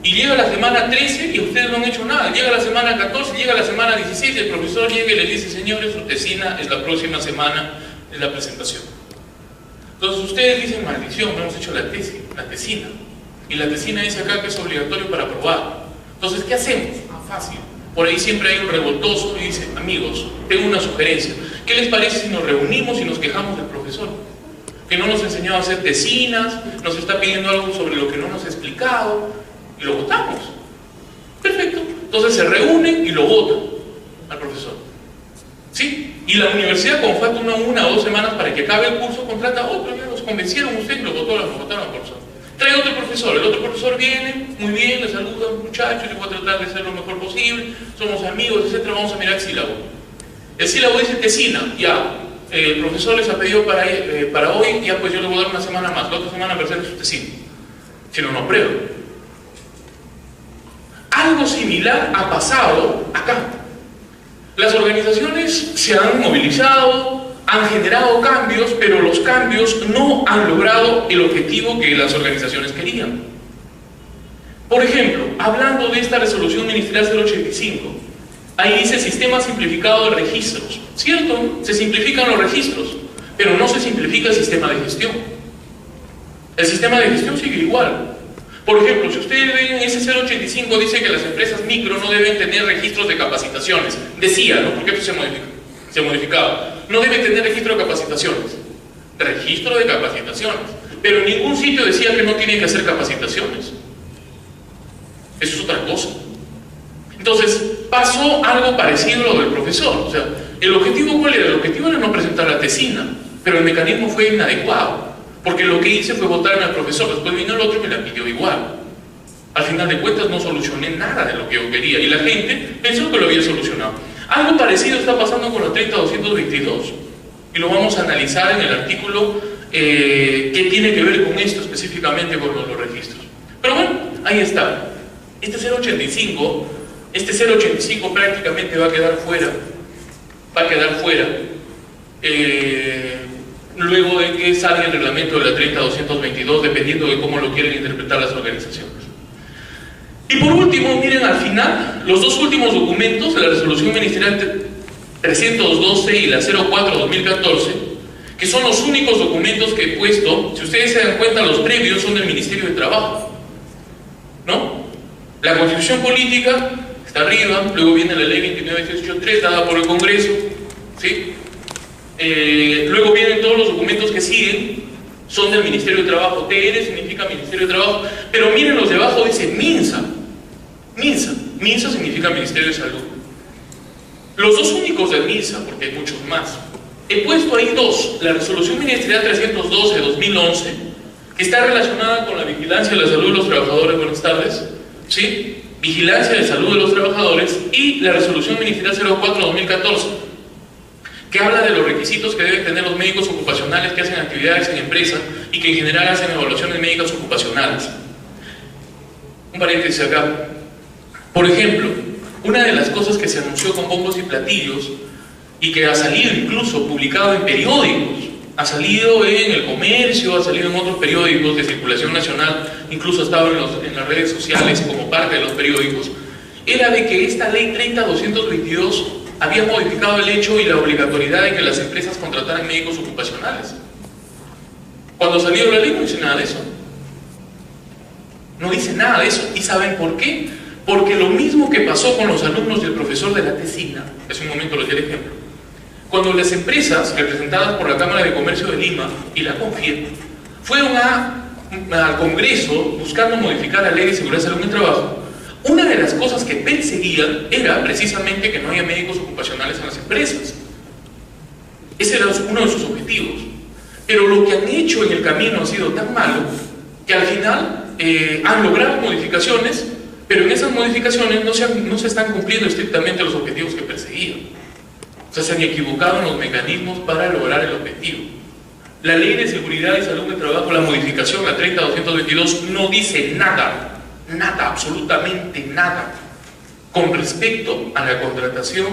S2: Y llega la semana 13 y ustedes no han hecho nada. Llega la semana 14, llega la semana 16 y el profesor llega y les dice, señores, su tesina es la próxima semana de la presentación. Entonces ustedes dicen, maldición, no hemos hecho la tesina. Y la tesina dice acá que es obligatorio para aprobar. Entonces, ¿qué hacemos? Fácil. Por ahí siempre hay un revoltoso y dice, amigos, tengo una sugerencia. ¿Qué les parece si nos reunimos y nos quejamos del profesor? Que no nos enseñó a hacer tesinas, nos está pidiendo algo sobre lo que no nos ha explicado, y lo votamos. Perfecto. Entonces se reúnen y lo votan al profesor. ¿Sí? Y la universidad, como falta una o 2 semanas para que acabe el curso, contrata a otro. Ya los convencieron ustedes, lo votaron al profesor. Trae otro profesor, el otro profesor viene, muy bien, le saluda a un muchacho, le voy a tratar de hacer lo mejor posible, somos amigos, etc. Vamos a mirar el sílabo. El sílabo dice tesina, ya. El profesor les ha pedido para hoy, ya pues yo le voy a dar una semana más, la otra semana para hacer su tesina. Si no, no apruebo. Algo similar ha pasado acá. Las organizaciones se han movilizado, han generado cambios, pero los cambios no han logrado el objetivo que las organizaciones querían. Por ejemplo, hablando de esta resolución ministerial 085, ahí dice sistema simplificado de registros. ¿Cierto? Se simplifican los registros, pero no se simplifica el sistema de gestión. El sistema de gestión sigue igual. Por ejemplo, si ustedes ven en ese 085 dice que las empresas micro no deben tener registros de capacitaciones. Decía, ¿no? Porque esto se modificaba. No deben tener registro de capacitaciones. Registro de capacitaciones. Pero en ningún sitio decía que no tienen que hacer capacitaciones. Eso es otra cosa. Entonces, pasó algo parecido a lo del profesor. O sea, ¿el objetivo cuál era? El objetivo era no presentar la tesina, pero el mecanismo fue inadecuado. Porque lo que hice fue votar al profesor, después vino el otro y me la pidió igual. Al final de cuentas no solucioné nada de lo que yo quería y la gente pensó que lo había solucionado. Algo parecido está pasando con la 30.222 y lo vamos a analizar en el artículo que tiene que ver con esto específicamente con los registros. Pero bueno, ahí está. Este 085 prácticamente va a quedar fuera. Luego de que salga el reglamento de la 30.222, dependiendo de cómo lo quieren interpretar las organizaciones. Y por último, miren al final, los dos últimos documentos de la resolución ministerial 312 y la 04/2014, que son los únicos documentos que he puesto. Si ustedes se dan cuenta, los previos son del Ministerio de Trabajo, ¿no? La Constitución Política está arriba, luego viene la Ley 29.183 dada por el Congreso, ¿sí? Luego vienen todos los documentos que siguen, son del Ministerio de Trabajo. TR significa Ministerio de Trabajo, pero miren los de abajo, dice MINSA. MINSA significa Ministerio de Salud. Los dos únicos del MINSA, porque hay muchos más. He puesto ahí dos: la resolución ministerial 312 de 2011, que está relacionada con la vigilancia de la salud de los trabajadores. Buenas tardes, ¿sí? Vigilancia de salud de los trabajadores, y la resolución ministerial 04/2014, que habla de los requisitos que deben tener los médicos ocupacionales que hacen actividades en empresa y que en general hacen evaluaciones médicas ocupacionales. Un paréntesis acá. Por ejemplo, una de las cosas que se anunció con bombos y platillos y que ha salido incluso publicado en periódicos, ha salido en El Comercio, ha salido en otros periódicos de circulación nacional, incluso ha estado en las redes sociales como parte de los periódicos, era de que esta ley 30.222 había modificado el hecho y la obligatoriedad de que las empresas contrataran médicos ocupacionales. Cuando salió la ley no dice nada de eso. No dice nada de eso. ¿Y saben por qué? Porque lo mismo que pasó con los alumnos del profesor de la tesina, hace un momento les di el ejemplo, cuando las empresas representadas por la Cámara de Comercio de Lima y la CONFIEP fueron al Congreso buscando modificar la Ley de Seguridad y Salud en el Trabajo, una de las cosas que perseguían era precisamente que no haya médicos ocupacionales en las empresas. Ese era uno de sus objetivos. Pero lo que han hecho en el camino ha sido tan malo que al final han logrado modificaciones, pero en esas modificaciones no se están cumpliendo estrictamente los objetivos que perseguían. O sea, se han equivocado en los mecanismos para lograr el objetivo. La Ley de Seguridad y Salud en el Trabajo, la modificación, la 30.222, no dice nada, absolutamente nada, con respecto a la contratación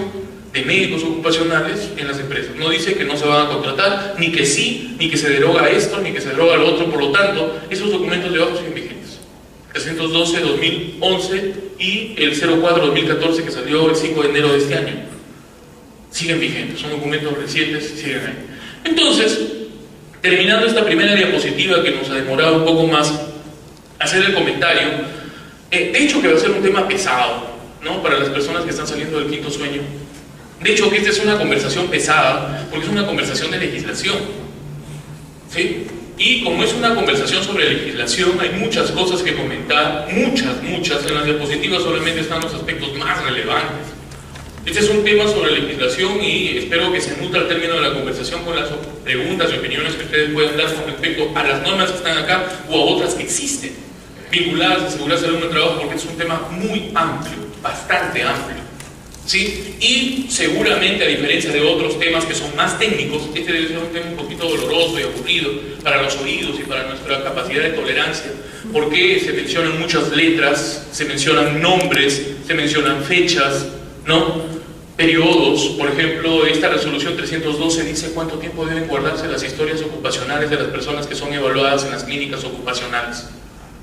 S2: de médicos ocupacionales en las empresas. No dice que no se van a contratar, ni que sí, ni que se deroga esto, ni que se deroga lo otro. Por lo tanto, esos documentos de abajo siguen vigentes. 312-2011 y el 04-2014 que salió el 5 de enero de este año. Siguen vigentes, son documentos recientes, siguen ahí. Entonces, terminando esta primera diapositiva que nos ha demorado un poco más, hacer el comentario. De hecho que va a ser un tema pesado, ¿no? Para las personas que están saliendo del quinto sueño. De hecho que esta es una conversación pesada, porque es una conversación de legislación, ¿sí? Y como es una conversación sobre legislación, hay muchas cosas que comentar, muchas. En las diapositivas solamente están los aspectos más relevantes. Este es un tema sobre legislación y espero que se nutra al término de la conversación con las preguntas y opiniones que ustedes puedan dar con respecto a las normas que están acá o a otras que existen, vinculadas a seguridad y salud en el trabajo, porque es un tema muy amplio, bastante amplio, ¿sí? Y seguramente, a diferencia de otros temas que son más técnicos, este debe ser un tema un poquito doloroso y aburrido para los oídos y para nuestra capacidad de tolerancia, porque se mencionan muchas letras, se mencionan nombres, se mencionan fechas, ¿no? Periodos. Por ejemplo, esta resolución 312 dice cuánto tiempo deben guardarse las historias ocupacionales de las personas que son evaluadas en las clínicas ocupacionales.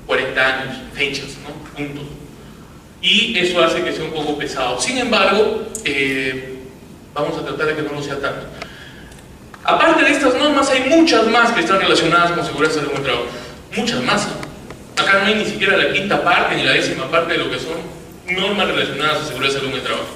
S2: 40 años, fechas, ¿no? Puntos. Y eso hace que sea un poco pesado. Sin embargo, vamos a tratar de que no lo sea tanto. Aparte de estas normas, hay muchas más que están relacionadas con seguridad y salud en el trabajo. Muchas más. Acá acá no hay ni siquiera la quinta parte ni la décima parte de lo que son normas relacionadas a seguridad y salud en el trabajo.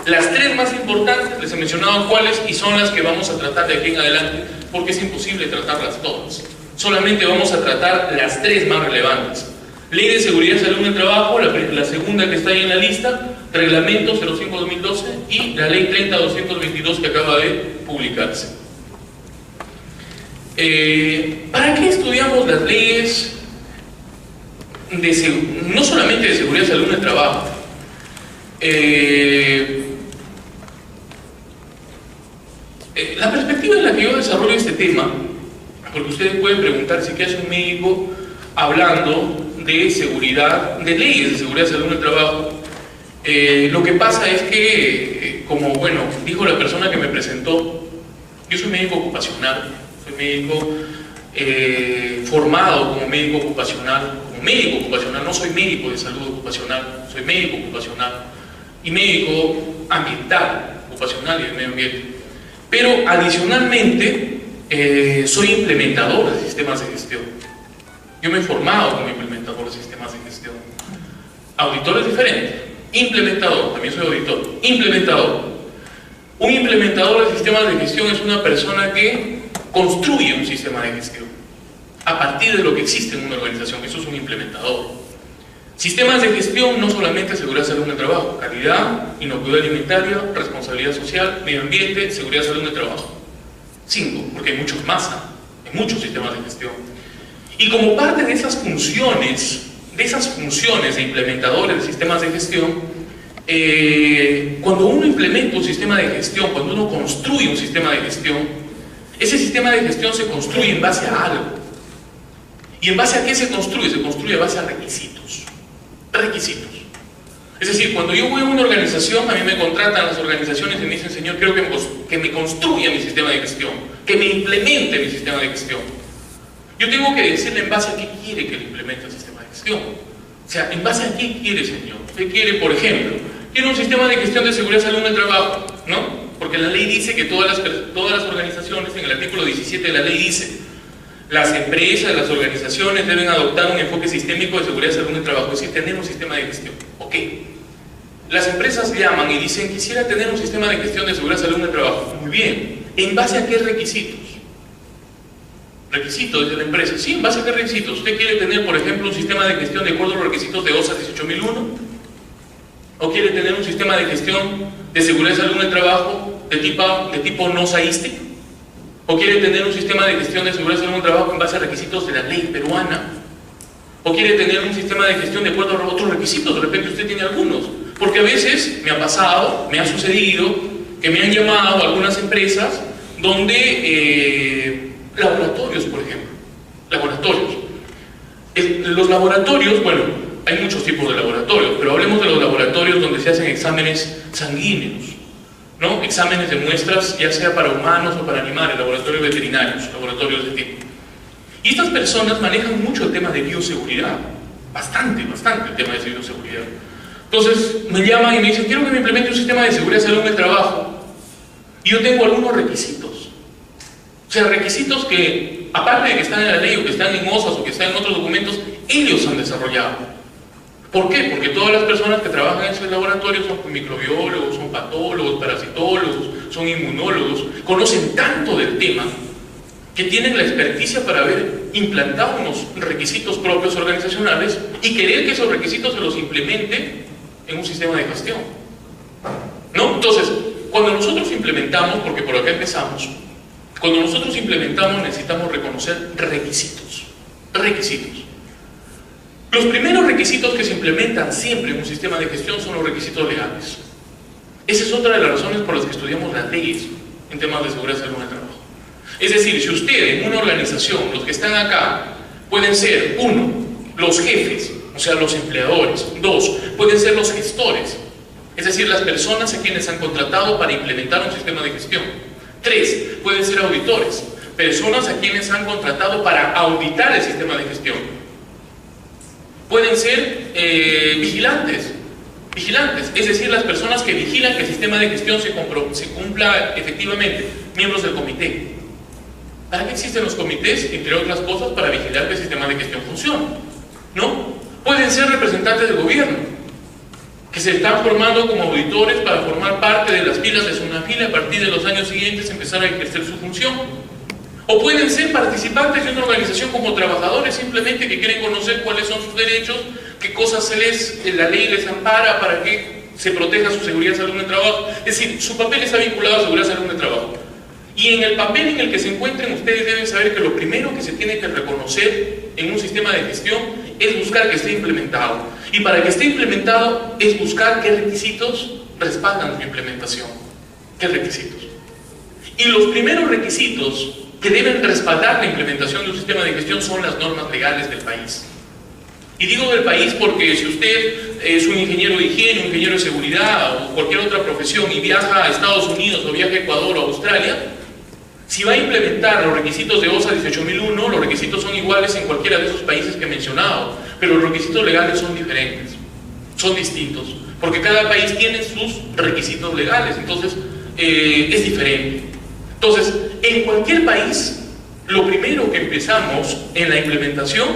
S2: Las tres más importantes, les he mencionado cuáles y son las que vamos a tratar de aquí en adelante, porque es imposible tratarlas todas. Solamente vamos a tratar las tres más relevantes. Ley de Seguridad y Salud en el Trabajo, la segunda que está ahí en la lista, Reglamento 05-2012 y la Ley 30-222 que acaba de publicarse. ¿Para qué estudiamos las leyes no solamente de seguridad y salud en el trabajo? La perspectiva en la que yo desarrollo este tema, porque ustedes pueden preguntarse qué hace un médico hablando de seguridad, de leyes de seguridad y salud en el trabajo. Lo que pasa es que, como bueno, dijo la persona que me presentó, yo soy médico ocupacional, soy médico formado como médico ocupacional, no soy médico de salud ocupacional, soy médico ocupacional y médico ambiental, ocupacional y de medio ambiente. Pero adicionalmente soy implementador de sistemas de gestión. Yo me he formado como implementador de sistemas de gestión. Auditor es diferente. Implementador, también soy auditor. Implementador. Un implementador de sistemas de gestión es una persona que construye un sistema de gestión a partir de lo que existe en una organización. Eso es un implementador. Sistemas de gestión no solamente seguridad y salud en el trabajo, calidad, inocuidad alimentaria, responsabilidad social, medio ambiente, seguridad y salud en el trabajo. 5, porque hay muchos más, hay muchos sistemas de gestión. Y como parte de esas funciones de implementadores de sistemas de gestión, cuando uno implementa un sistema de gestión, cuando uno construye un sistema de gestión, ese sistema de gestión se construye en base a algo. ¿Y en base a qué se construye? Se construye en base a requisitos. Requisitos. Es decir, cuando yo voy a una organización, a mí me contratan las organizaciones y me dicen, señor, quiero que me construya mi sistema de gestión, que me implemente mi sistema de gestión. Yo tengo que decirle en base a qué quiere que le implemente el sistema de gestión. O sea, en base a qué quiere, señor. Usted quiere, por ejemplo, quiere un sistema de gestión de seguridad y salud en el trabajo, ¿no? Porque la ley dice que todas las organizaciones, en el artículo 17 de la ley dice, las empresas, las organizaciones deben adoptar un enfoque sistémico de seguridad y salud en el trabajo, es decir, tener un sistema de gestión. Ok. Las empresas llaman y dicen, quisiera tener un sistema de gestión de seguridad y salud en el trabajo. Muy bien. ¿En base a qué requisitos? Requisitos de la empresa. Sí, en base a qué requisitos. ¿Usted quiere tener, por ejemplo, un sistema de gestión de acuerdo a los requisitos de OSA 18001? ¿O quiere tener un sistema de gestión de seguridad y salud en el trabajo de tipo no SAISTE? ¿O quiere tener un sistema de gestión de seguridad y salud en el trabajo en base a requisitos de la ley peruana? ¿O quiere tener un sistema de gestión de acuerdo a otros requisitos? De repente usted tiene algunos. Porque a veces me ha pasado, me ha sucedido, que me han llamado algunas empresas donde laboratorios, por ejemplo. Laboratorios. Los laboratorios, bueno, hay muchos tipos de laboratorios, pero hablemos de los laboratorios donde se hacen exámenes sanguíneos, ¿no? Exámenes de muestras, ya sea para humanos o para animales, laboratorios veterinarios, laboratorios de tipo. Y estas personas manejan mucho el tema de bioseguridad, bastante el tema de bioseguridad. Entonces me llaman y me dicen, quiero que me implemente un sistema de seguridad y salud en el trabajo. Y yo tengo algunos requisitos. O sea, requisitos que, aparte de que están en la ley o que están en OSAS o que están en otros documentos, ellos han desarrollado. ¿Por qué? Porque todas las personas que trabajan en esos laboratorios son microbiólogos, son patólogos, parasitólogos, son inmunólogos, conocen tanto del tema que tienen la experticia para haber implantado unos requisitos propios organizacionales y querer que esos requisitos se los implemente en un sistema de gestión, ¿no? Entonces, cuando nosotros implementamos, porque por acá empezamos, cuando nosotros implementamos necesitamos reconocer requisitos. Los primeros requisitos que se implementan siempre en un sistema de gestión son los requisitos legales. Esa es otra de las razones por las que estudiamos las leyes en temas de seguridad y salud en el trabajo. Es decir, si usted en una organización, los que están acá, pueden ser, 1, los jefes, o sea, los empleadores. 2, pueden ser los gestores, es decir, las personas a quienes han contratado para implementar un sistema de gestión. 3, pueden ser auditores, personas a quienes han contratado para auditar el sistema de gestión. Pueden ser vigilantes, es decir, las personas que vigilan que el sistema de gestión se cumpla efectivamente, miembros del comité. ¿Para qué existen los comités? Entre otras cosas, para vigilar que el sistema de gestión funcione. ¿no? Pueden ser representantes del gobierno, que se están formando como auditores para formar parte de las filas de SUNAFIL, a partir de los años siguientes empezar a ejercer su función. O pueden ser participantes de una organización como trabajadores, simplemente que quieren conocer cuáles son sus derechos, qué cosas la ley les ampara para que se proteja su seguridad, salud en el trabajo. Es decir, su papel está vinculado a seguridad, salud en el trabajo. Y en el papel en el que se encuentren, ustedes deben saber que lo primero que se tiene que reconocer en un sistema de gestión es buscar que esté implementado. Y para que esté implementado es buscar qué requisitos respaldan su implementación. ¿Qué requisitos? Y los primeros requisitos que deben respaldar la implementación de un sistema de gestión son las normas legales del país. Y digo del país porque si usted es un ingeniero de higiene, un ingeniero de seguridad o cualquier otra profesión y viaja a Estados Unidos o viaja a Ecuador o a Australia, si va a implementar los requisitos de OSA 18001, los requisitos son iguales en cualquiera de esos países que he mencionado, pero los requisitos legales son diferentes, son distintos, porque cada país tiene sus requisitos legales, entonces es diferente. Entonces, en cualquier país, lo primero que empezamos en la implementación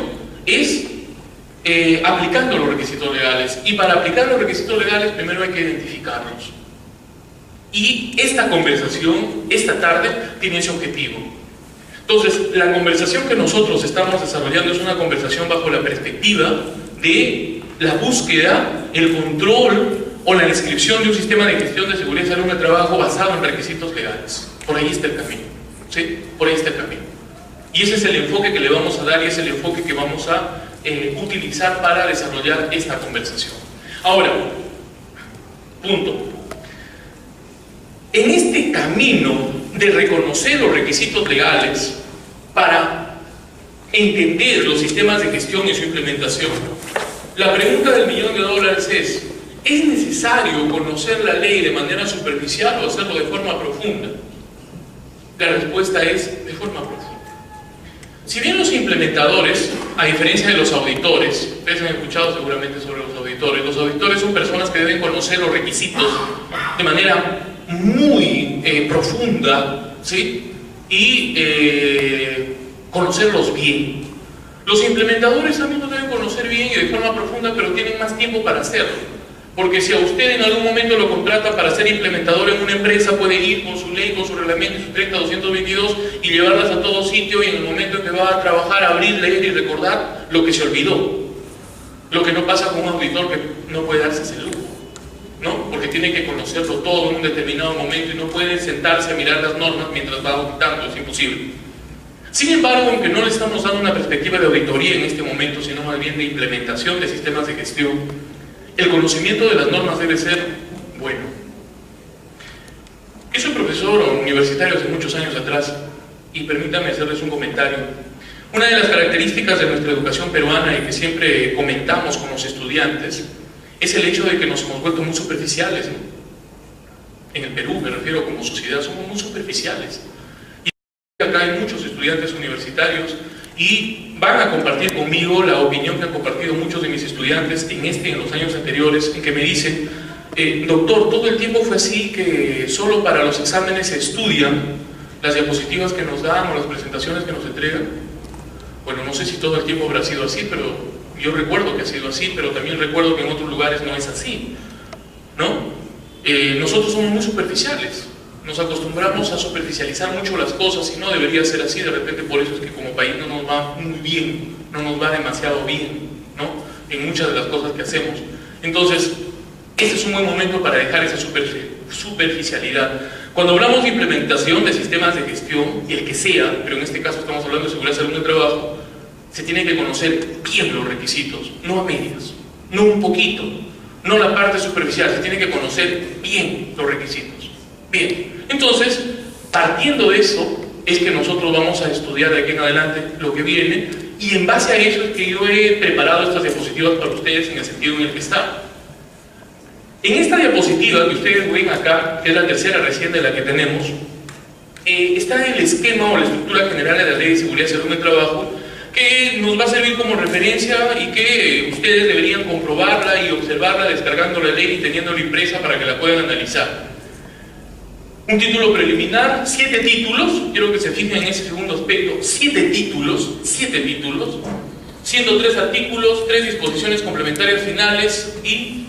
S2: es aplicando los requisitos legales, y para aplicar los requisitos legales primero hay que identificarlos. Y esta conversación, esta tarde, tiene ese objetivo. Entonces, la conversación que nosotros estamos desarrollando es una conversación bajo la perspectiva de la búsqueda, el control o la descripción de un sistema de gestión de seguridad y salud en el trabajo basado en requisitos legales. Por ahí está el camino, ¿sí? Por ahí está el camino. Y ese es el enfoque que le vamos a dar y es el enfoque que vamos a utilizar para desarrollar esta conversación. Ahora, punto. En este camino de reconocer los requisitos legales para entender los sistemas de gestión y su implementación, la pregunta del $1.000.000 ¿es necesario conocer la ley de manera superficial o hacerlo de forma profunda? La respuesta es de forma profunda. Si bien los implementadores, a diferencia de los auditores, ustedes han escuchado seguramente sobre los auditores son personas que deben conocer los requisitos de manera muy profunda, ¿sí? Y conocerlos bien. Los implementadores también los deben conocer bien y de forma profunda, pero tienen más tiempo para hacerlo. Porque si a usted en algún momento lo contrata para ser implementador en una empresa, puede ir con su ley, con su reglamento, su 30.222 y llevarlas a todo sitio, y en el momento en que va a trabajar, abrir, leer y recordar lo que se olvidó. Lo que no pasa con un auditor, que no puede darse ese lujo, ¿no? Porque tiene que conocerlo todo en un determinado momento y no puede sentarse a mirar las normas mientras va auditando, es imposible. Sin embargo, aunque no le estamos dando una perspectiva de auditoría en este momento, sino más bien de implementación de sistemas de gestión, el conocimiento de las normas debe ser bueno. Yo soy profesor universitario hace muchos años atrás y permítanme hacerles un comentario. Una de las características de nuestra educación peruana y que siempre comentamos con los estudiantes es el hecho de que nos hemos vuelto muy superficiales, ¿no? En el Perú, me refiero, como sociedad, somos muy superficiales. Y acá hay muchos estudiantes universitarios y van a compartir conmigo la opinión que han compartido muchos de mis estudiantes en los años anteriores, en que me dicen, doctor, todo el tiempo fue así, que solo para los exámenes se estudian las diapositivas que nos dan o las presentaciones que nos entregan. Bueno, no sé si todo el tiempo habrá sido así, pero yo recuerdo que ha sido así, pero también recuerdo que en otros lugares no es así, ¿no? Nosotros somos muy superficiales. Nos acostumbramos a superficializar mucho las cosas y no debería ser así. De repente por eso es que como país no nos va muy bien, no nos va demasiado bien, ¿no? En muchas de las cosas que hacemos. Entonces, este es un buen momento para dejar esa superficialidad. Cuando hablamos de implementación de sistemas de gestión, y el que sea, pero en este caso estamos hablando de seguridad, salud en el trabajo, se tienen que conocer bien los requisitos, no a medias, no un poquito, no la parte superficial, se tiene que conocer bien los requisitos. Bien, entonces, partiendo de eso, es que nosotros vamos a estudiar de aquí en adelante lo que viene, y en base a eso es que yo he preparado estas diapositivas para ustedes en el sentido en el que está. En esta diapositiva que ustedes ven acá, que es la tercera recién de la que tenemos, está el esquema o la estructura general de la Ley de Seguridad y Salud en el Trabajo, que nos va a servir como referencia y que ustedes deberían comprobarla y observarla descargando la ley y teniéndola impresa para que la puedan analizar. Un título preliminar, 7 títulos, quiero que se fijen en ese segundo aspecto, 7 títulos, 103 artículos, 3 disposiciones complementarias finales y